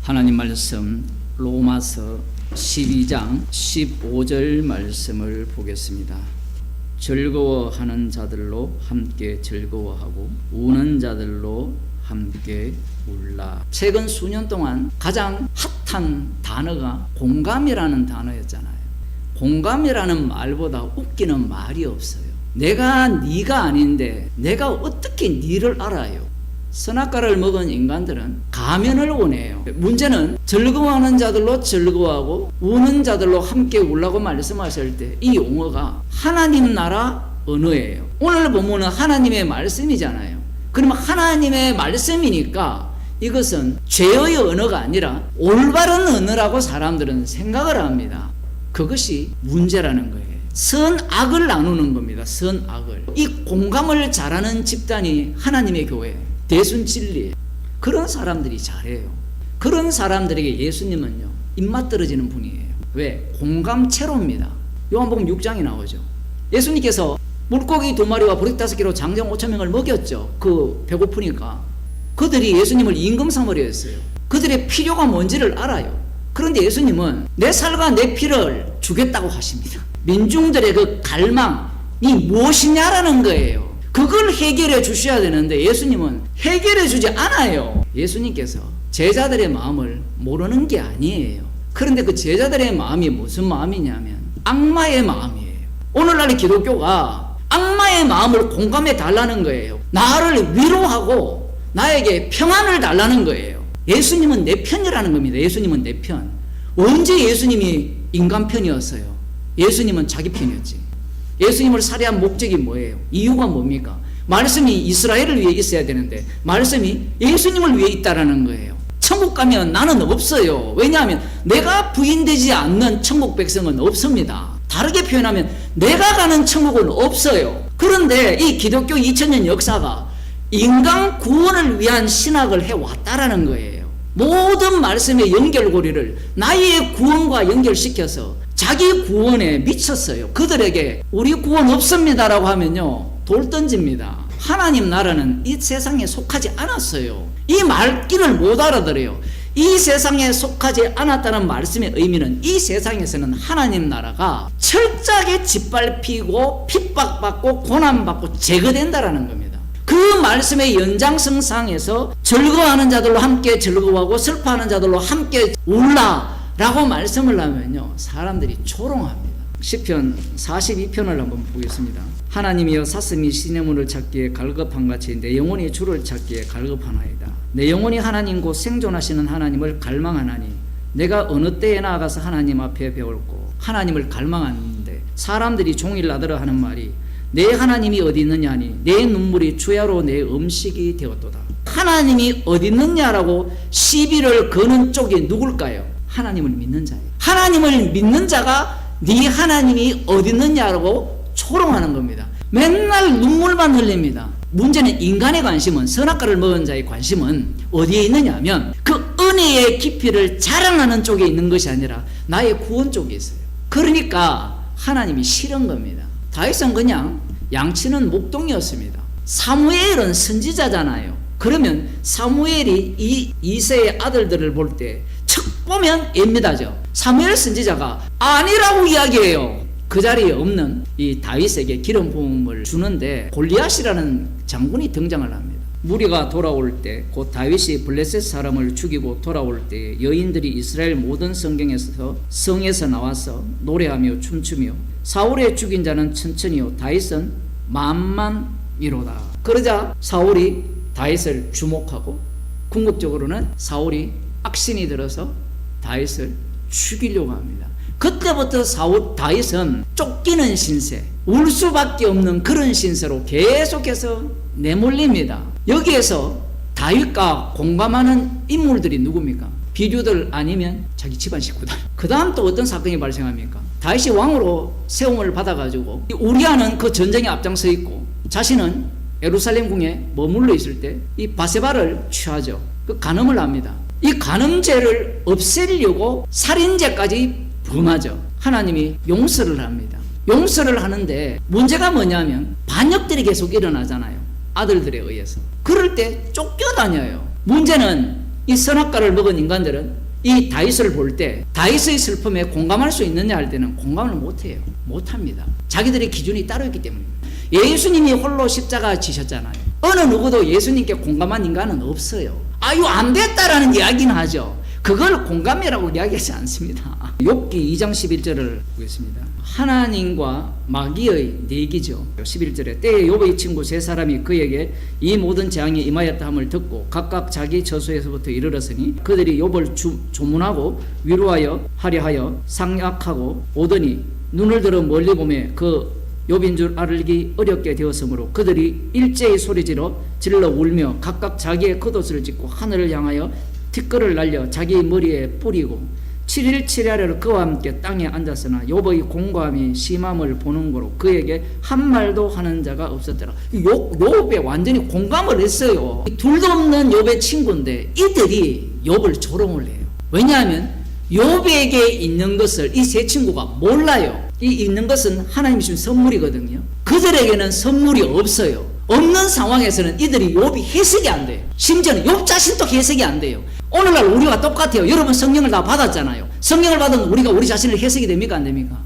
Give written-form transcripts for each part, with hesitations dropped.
하나님 말씀 로마서 12장 15절 말씀을 보겠습니다. 즐거워하는 자들로 함께 즐거워하고 우는 자들로 함께 울라. 최근 수년 동안 가장 핫한 단어가 공감이라는 단어였잖아요. 공감이라는 말보다 웃기는 말이 없어요. 내가 네가 아닌데 내가 어떻게 네를 알아요? 선악과를 먹은 인간들은 가면을 원해요. 문제는 즐거워하는 자들로 즐거워하고 우는 자들로 함께 울라고 말씀하실 때 이 용어가 하나님 나라 언어예요. 오늘 본문은 하나님의 말씀이잖아요. 그러면 하나님의 말씀이니까 이것은 죄의 언어가 아니라 올바른 언어라고 사람들은 생각을 합니다. 그것이 문제라는 거예요. 선악을 나누는 겁니다. 선악을. 이 공감을 잘하는 집단이 하나님의 교회, 대순진리. 그런 사람들이 잘해요. 그런 사람들에게 예수님은요 입맛 떨어지는 분이에요. 왜? 공감체로입니다. 요한복음 6장에 나오죠. 예수님께서 물고기 2마리와 보리 5개로 장정 5,000명을 먹였죠. 그 배고프니까. 그들이 예수님을 임금 삼으려 했어요. 그들의 필요가 뭔지를 알아요. 그런데 예수님은 내 살과 내 피를 주겠다고 하십니다. 민중들의 그 갈망이 무엇이냐라는 거예요. 그걸 해결해 주셔야 되는데 예수님은 해결해 주지 않아요. 예수님께서 제자들의 마음을 모르는 게 아니에요. 그런데 그 제자들의 마음이 무슨 마음이냐면 악마의 마음이에요. 오늘날의 기독교가 악마의 마음을 공감해 달라는 거예요. 나를 위로하고 나에게 평안을 달라는 거예요. 예수님은 내 편이라는 겁니다. 예수님은 내 편. 언제 예수님이 인간 편이었어요? 예수님은 자기 편이었지. 예수님을 살해한 목적이 뭐예요? 이유가 뭡니까? 말씀이 이스라엘을 위해 있어야 되는데 말씀이 예수님을 위해 있다라는 거예요. 천국 가면 나는 없어요. 왜냐하면 내가 부인되지 않는 천국 백성은 없습니다. 다르게 표현하면 내가 가는 천국은 없어요. 그런데 이 기독교 2000년 역사가 인간 구원을 위한 신학을 해왔다라는 거예요. 모든 말씀의 연결고리를 나의 구원과 연결시켜서 자기 구원에 미쳤어요. 그들에게 우리 구원 없습니다라고 하면요 돌 던집니다. 하나님 나라는 이 세상에 속하지 않았어요. 이 말귀를 못 알아들어요. 이 세상에 속하지 않았다는 말씀의 의미는 이 세상에서는 하나님 나라가 철저하게 짓밟히고 핍박받고 고난받고 제거된다라는 겁니다. 그 말씀의 연장선상에서 즐거워하는 자들로 함께 즐거워하고 슬퍼하는 자들로 함께 울라 라고 말씀을 하면요 사람들이 조롱합니다. 시편 42편을 한번 보겠습니다. 하나님이여 사슴이 시냇물을 찾기에 갈급한같이 내 영혼이 주를 찾기에 갈급하나이다. 내 영혼이 하나님 곧 생존하시는 하나님을 갈망하나니 내가 어느 때에 나아가서 하나님 앞에 배울고. 하나님을 갈망하는데 사람들이 종일 나더러 하는 말이 내 하나님이 어디 있느냐 하니 내 눈물이 주야로 내 음식이 되었도다. 하나님이 어디 있느냐라고 시비를 거는 쪽이 누굴까요? 하나님을 믿는 자예요. 하나님을 믿는 자가 네 하나님이 어디 있느냐라고 초롱하는 겁니다. 맨날 눈물만 흘립니다. 문제는 인간의 관심은 선악과를 먹은 자의 관심은 어디에 있느냐 하면 그 은혜의 깊이를 자랑하는 쪽에 있는 것이 아니라 나의 구원 쪽에 있어요. 그러니까 하나님이 싫은 겁니다. 다윗은 그냥 양치는 목동이었습니다. 사무엘은 선지자잖아요. 그러면 사무엘이 이새의 아들들을 볼 때 척 보면 옅니다. 사무엘 선지자가 아니라고 이야기해요. 그 자리에 없는 이 다윗에게 기름 부음을 주는데 골리앗이라는 장군이 등장을 합니다. 무리가 돌아올 때 곧 다윗이 블레셋 사람을 죽이고 돌아올 때 여인들이 이스라엘 모든 성에서 나와서 노래하며 춤추며 사울의 죽인 자는 천천히요 다윗은 만만이로다. 그러자 사울이 다윗을 주목하고 궁극적으로는 사울이 악신이 들어서 다윗을 죽이려고 합니다. 그때부터 다윗은 쫓기는 신세, 울 수밖에 없는 그런 신세로 계속해서 내몰립니다. 여기에서 다윗과 공감하는 인물들이 누굽니까? 비류들 아니면 자기 집안 식구들. 그 다음 또 어떤 사건이 발생합니까? 다윗이 왕으로 세움을 받아가지고 우리아는 그 전쟁에 앞장서 있고 자신은 예루살렘 궁에 머물러 있을 때 이 바세바를 취하죠. 그 간음을 합니다. 이 간음죄를 없애려고 살인죄까지 범하죠. 하나님이 용서를 합니다. 용서를 하는데 문제가 뭐냐면 반역들이 계속 일어나잖아요. 아들들에 의해서. 그럴 때 쫓겨다녀요. 문제는 이 선악과를 먹은 인간들은 이 다윗을 볼 때 다윗의 슬픔에 공감할 수 있느냐 할 때는 공감을 못해요. 못합니다. 자기들의 기준이 따로 있기 때문입니다. 예수님이 홀로 십자가 지셨잖아요. 어느 누구도 예수님께 공감한 인간은 없어요. 아유 안 됐다라는 이야기는 하죠. 그걸 공감이라고 이야기하지 않습니다. 욥기 2장 11절을 보겠습니다. 하나님과 마귀의 내기죠. 11절에 때에 욥의 친구 세 사람이 그에게 이 모든 재앙이 임하였다 함을 듣고 각각 자기 저수에서부터 이르렀으니 그들이 욥을 조문하고 위로하여 하려 하여 상약하고 오더니 눈을 들어 멀리 보매 그 욥인 줄 알기 어렵게 되었으므로 그들이 일제히 소리질러 울며 각각 자기의 겉옷을 찢고 하늘을 향하여 티끌을 날려 자기 머리에 뿌리고 7일 7야를 그와 함께 땅에 앉았으나 욥의 공고함이 심함을 보는 거로 그에게 한 말도 하는 자가 없었더라. 욥에 완전히 공감을 했어요. 둘도 없는 욥의 친구인데 이들이 욥을 조롱을 해요. 왜냐하면 욥에게 있는 것을 이 세 친구가 몰라요. 이 있는 것은 하나님이 주신 선물이거든요. 그들에게는 선물이 없어요. 없는 상황에서는 이들이 욥이 해석이 안 돼요. 심지어는 욥 자신도 해석이 안 돼요. 오늘날 우리와 똑같아요. 여러분 성령을 다 받았잖아요. 성령을 받은 우리가 우리 자신을 해석이 됩니까? 안 됩니까?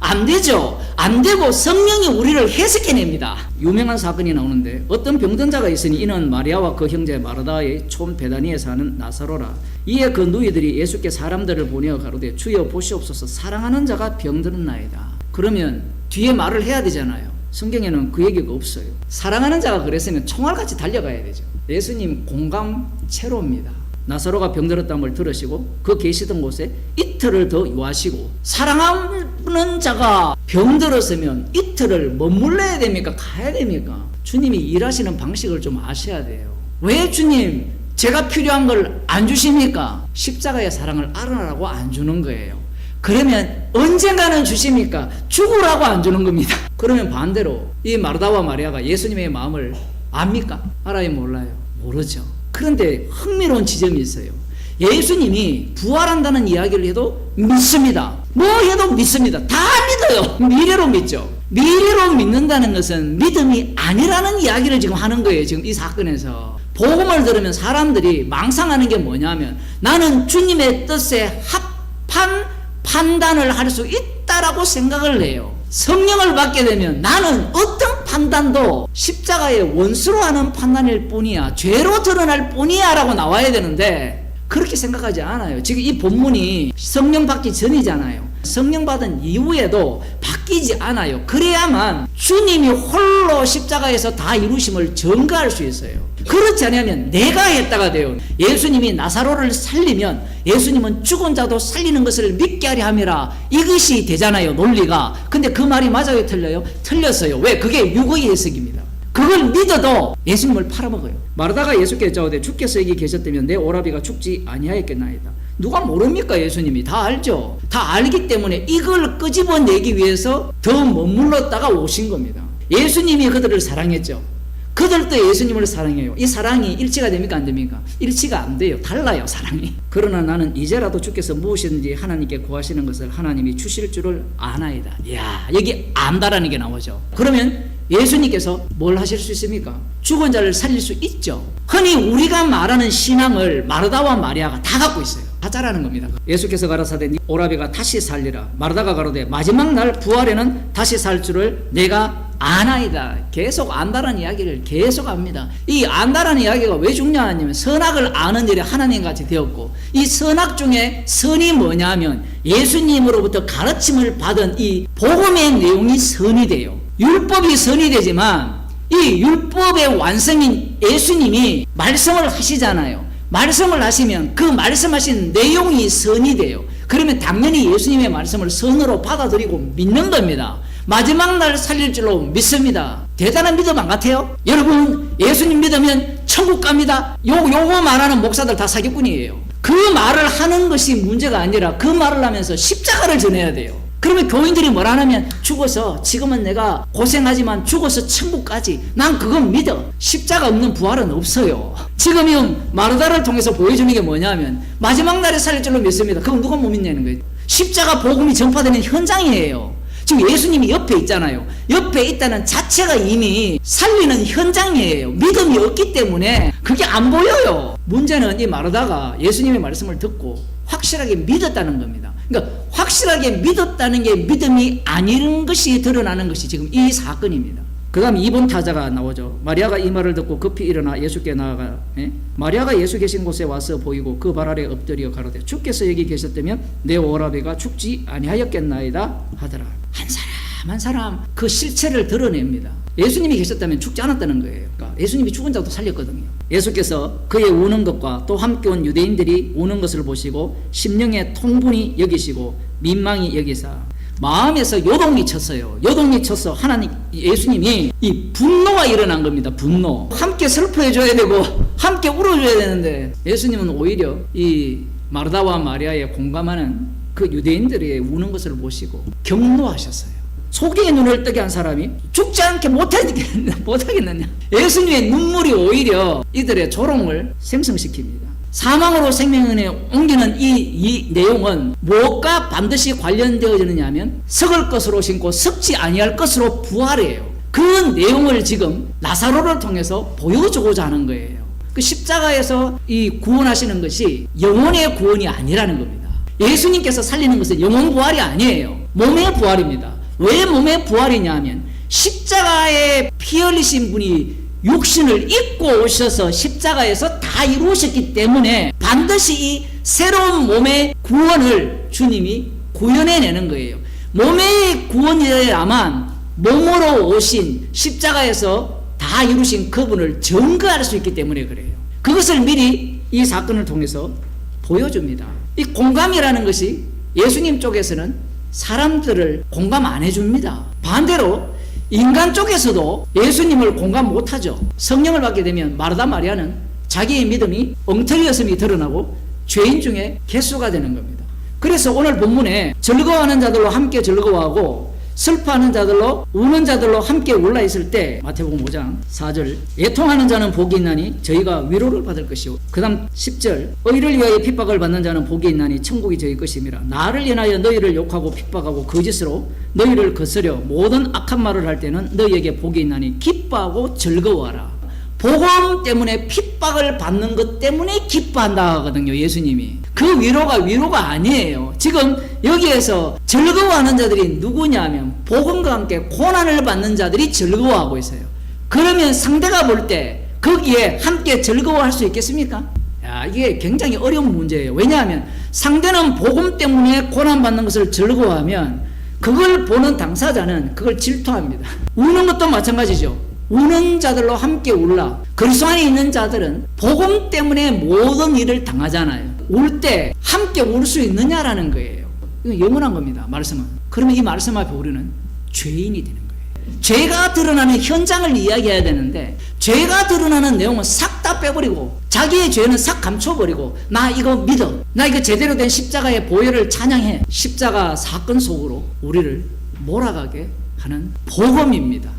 안 되죠. 안 되고 성령이 우리를 해석해냅니다. 유명한 사건이 나오는데 어떤 병든 자가 있으니 이는 마리아와 그 형제 마르다의 촌 베다니에 사는 나사로라. 이에 그 누이들이 예수께 사람들을 보내어 가로되 주여 보시옵소서 사랑하는 자가 병들었나이다. 그러면 뒤에 말을 해야 되잖아요. 성경에는 그 얘기가 없어요. 사랑하는 자가 그랬으면 총알같이 달려가야 되죠. 예수님 공감체로입니다. 나사로가 병들었다는 걸 들으시고 그 계시던 곳에 이틀을 더 유하시고 사랑하는 자가 병들었으면 이틀을 머물러야 됩니까? 가야 됩니까? 주님이 일하시는 방식을 좀 아셔야 돼요. 왜 주님 제가 필요한 걸 안 주십니까? 십자가의 사랑을 알아라고 안 주는 거예요. 그러면 언젠가는 주십니까? 죽으라고 안 주는 겁니다. 그러면 반대로 이 마르다와 마리아가 예수님의 마음을 압니까? 알아요? 몰라요? 모르죠. 그런데 흥미로운 지점이 있어요. 예수님이 부활한다는 이야기를 해도 믿습니다. 뭐 해도 믿습니다. 다 믿어요. 미래로 믿죠. 미래로 믿는다는 것은 믿음이 아니라는 이야기를 지금 하는 거예요. 지금 이 사건에서. 복음을 들으면 사람들이 망상하는 게 뭐냐면 나는 주님의 뜻에 합한 판단을 할 수 있다라고 생각을 해요. 성령을 받게 되면 나는 어떤 판단도 십자가의 원수로 하는 판단일 뿐이야. 죄로 드러날 뿐이야 라고 나와야 되는데 그렇게 생각하지 않아요. 지금 이 본문이 성령 받기 전이잖아요. 성령 받은 이후에도 바뀌지 않아요. 그래야만 주님이 홀로 십자가에서 다 이루심을 증거할 수 있어요. 그렇지 않으면 내가 했다가 돼요. 예수님이 나사로를 살리면 예수님은 죽은 자도 살리는 것을 믿게 하려 함이라 이것이 되잖아요. 논리가. 근데 그 말이 맞아요? 틀려요? 틀렸어요. 왜? 그게 육의 해석입니다. 그걸 믿어도 예수님을 팔아먹어요. 마르다가 예수께 여짜오되 주께서 여기 계셨다면 내 오라비가 죽지 아니하였겠나이다. 누가 모릅니까? 예수님이 다 알죠. 다 알기 때문에 이걸 끄집어내기 위해서 더 머물렀다가 오신 겁니다. 예수님이 그들을 사랑했죠. 그들도 예수님을 사랑해요. 이 사랑이 일치가 됩니까? 안 됩니까? 일치가 안 돼요. 달라요, 사랑이. 그러나 나는 이제라도 주께서 무엇이든지 하나님께 구하시는 것을 하나님이 주실 줄을 아나이다. 이야, 여기 안다라는 게 나오죠. 그러면 예수님께서 뭘 하실 수 있습니까? 죽은 자를 살릴 수 있죠. 흔히 우리가 말하는 신앙을 마르다와 마리아가 다 갖고 있어요. 다 잘하는 겁니다. 예수께서 가라사대 오라비가 다시 살리라. 마르다가 가로되 마지막 날 부활에는 다시 살 줄을 내가 아나이다. 계속 안다라는 이야기를 계속 합니다. 이 안다라는 이야기가 왜 중요하냐면 선악을 아는 일이 하나님같이 되었고 이 선악 중에 선이 뭐냐면 예수님으로부터 가르침을 받은 이 복음의 내용이 선이 돼요. 율법이 선이 되지만 이 율법의 완성인 예수님이 말씀을 하시잖아요. 말씀을 하시면 그 말씀하신 내용이 선이 돼요. 그러면 당연히 예수님의 말씀을 선으로 받아들이고 믿는 겁니다. 마지막 날 살릴 줄로 믿습니다. 대단한 믿음 안 같아요? 여러분 예수님 믿으면 천국 갑니다. 요거 말하는 목사들 다 사기꾼이에요. 그 말을 하는 것이 문제가 아니라 그 말을 하면서 십자가를 전해야 돼요. 그러면 교인들이 뭐라 하냐면 죽어서 지금은 내가 고생하지만 죽어서 천국 가지. 난 그건 믿어. 십자가 없는 부활은 없어요. 지금 마르다를 통해서 보여주는 게 뭐냐면 마지막 날에 살릴 줄로 믿습니다. 그건 누가 못 믿냐는 거예요. 십자가 복음이 전파되는 현장이에요. 지금 예수님이 옆에 있잖아요. 옆에 있다는 자체가 이미 살리는 현장이에요. 믿음이 없기 때문에 그게 안 보여요. 문제는 이 마르다가 예수님의 말씀을 듣고 확실하게 믿었다는 겁니다. 그러니까 확실하게 믿었다는 게 믿음이 아닌 것이 드러나는 것이 지금 이 사건입니다. 그 다음 2번 타자가 나오죠. 마리아가 이 말을 듣고 급히 일어나 예수께 나아가 마리아가 예수 계신 곳에 와서 보이고 그 발 아래 엎드려 가로되 주께서 여기 계셨다면 내 오라비가 죽지 아니하였겠나이다 하더라. 한 사람 그 실체를 드러냅니다. 예수님이 계셨다면 죽지 않았다는 거예요. 그러니까 예수님이 죽은 자도 살렸거든요. 예수께서 그의 우는 것과 또 함께 온 유대인들이 우는 것을 보시고 심령의 통분이 여기시고 민망히 여기사 마음에서 요동이 쳤어요. 요동이 쳐서 하나님 예수님이 이 분노가 일어난 겁니다. 분노. 함께 슬퍼해 줘야 되고 함께 울어줘야 되는데 예수님은 오히려 이 마르다와 마리아의 공감하는 그 유대인들의 우는 것을 보시고 경노하셨어요. 속에 눈을 뜨게 한 사람이 죽지 않게 못하겠느냐. 예수님의 눈물이 오히려 이들의 조롱을 생성시킵니다. 사망으로 생명에 옮기는 이 내용은 무엇과 반드시 관련되어지느냐 하면 썩을 것으로 심고 썩지 아니할 것으로 부활해요. 그 내용을 지금 나사로를 통해서 보여주고자 하는 거예요. 그 십자가에서 이 구원하시는 것이 영혼의 구원이 아니라는 겁니다. 예수님께서 살리는 것은 영혼 부활이 아니에요. 몸의 부활입니다. 왜 몸의 부활이냐 하면 십자가에 피 흘리신 분이 육신을 입고 오셔서 십자가에서 다 이루셨기 때문에 반드시 이 새로운 몸의 구원을 주님이 구현해내는 거예요. 몸의 구원이라야만 몸으로 오신 십자가에서 다 이루신 그분을 증거할 수 있기 때문에 그래요. 그것을 미리 이 사건을 통해서 보여줍니다. 이 공감이라는 것이 예수님 쪽에서는 사람들을 공감 안 해줍니다. 반대로 인간 쪽에서도 예수님을 공감 못하죠. 성령을 받게 되면 마르다 마리아는 자기의 믿음이 엉터리였음이 드러나고 죄인 중에 개수가 되는 겁니다. 그래서 오늘 본문에 즐거워하는 자들로 함께 즐거워하고 슬퍼하는 자들로 우는 자들로 함께 올라 있을 때 마태복음 5장 4절 애통하는 자는 복이 있나니 저희가 위로를 받을 것이요. 그 다음 10절 의를 위하여 핍박을 받는 자는 복이 있나니 천국이 저희 것임이라. 나를 인하여 너희를 욕하고 핍박하고 거짓으로 너희를 거스려 모든 악한 말을 할 때는 너희에게 복이 있나니 기뻐하고 즐거워하라. 복음 때문에 핍박을 받는 것 때문에 기뻐한다 하거든요. 예수님이. 그 위로가 아니에요. 지금 여기에서 즐거워하는 자들이 누구냐 하면 복음과 함께 고난을 받는 자들이 즐거워하고 있어요. 그러면 상대가 볼 때 거기에 함께 즐거워할 수 있겠습니까? 야, 이게 굉장히 어려운 문제예요. 왜냐하면 상대는 복음 때문에 고난받는 것을 즐거워하면 그걸 보는 당사자는 그걸 질투합니다. 우는 것도 마찬가지죠. 우는 자들로 함께 울라. 그리스도 안에 있는 자들은 복음 때문에 모든 일을 당하잖아요. 울 때 함께 울 수 있느냐라는 거예요. 이건 영원한 겁니다. 말씀은. 그러면 이 말씀 앞에 우리는 죄인이 되는 거예요. 죄가 드러나는 현장을 이야기해야 되는데 죄가 드러나는 내용은 싹 다 빼버리고 자기의 죄는 싹 감춰버리고 나 이거 믿어. 나 이거 제대로 된 십자가의 보혈을 찬양해. 십자가 사건 속으로 우리를 몰아가게 하는 복음입니다.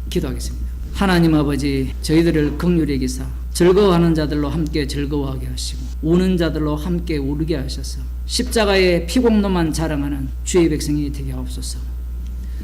기도하겠습니다. 하나님 아버지, 저희들을 긍휼히 여기사 즐거워하는 자들로 함께 즐거워하게 하시고 우는 자들로 함께 울게 하셔서 십자가의 피공로만 자랑하는 주의 백성이 되게 하옵소서.